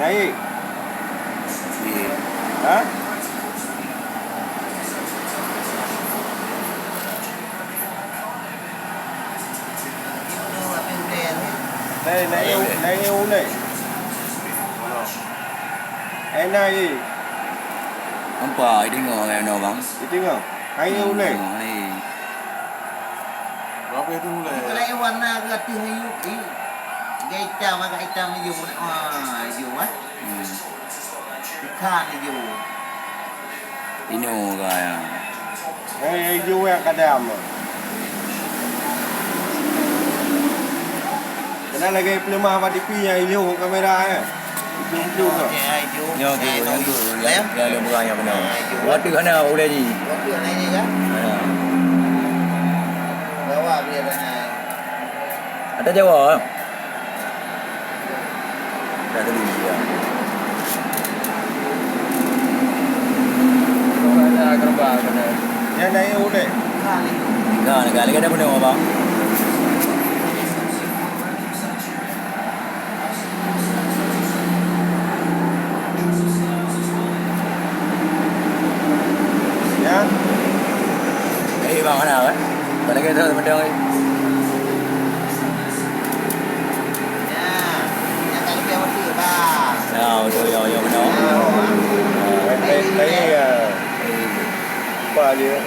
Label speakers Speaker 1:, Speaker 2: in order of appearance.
Speaker 1: Naik. Ha? Naik unik. Enak je.
Speaker 2: Nampak dia tengok kan bang.
Speaker 1: Dia tengok. Air unik.
Speaker 3: Berapa itu mulai?
Speaker 4: Kalau warna gaduh ni, hitam agak hitam hijau. Hijau ah. Ikan hijau.
Speaker 2: Ini kaya.
Speaker 1: Hijau yang kadam. Kena lagi pelemah pada TV yang hijau kamera eh. Hijau ke?
Speaker 2: Yang tu. Yang lemburang yang benar. Waktu kana boleh ni.
Speaker 4: Waktu naik ni kan? Bawa dia naik.
Speaker 2: Ada Jawa. Dah tadi dia. Orang ada kerbau kena.
Speaker 1: Yang naik unik.
Speaker 2: Nah, negara ada benda apa?
Speaker 1: Ya.
Speaker 2: Bang mana kan? Tak ada kata benda ni.
Speaker 4: Yang kali dia waktu bah.
Speaker 2: Ya, betul ya benar.
Speaker 1: Lấy apa dia?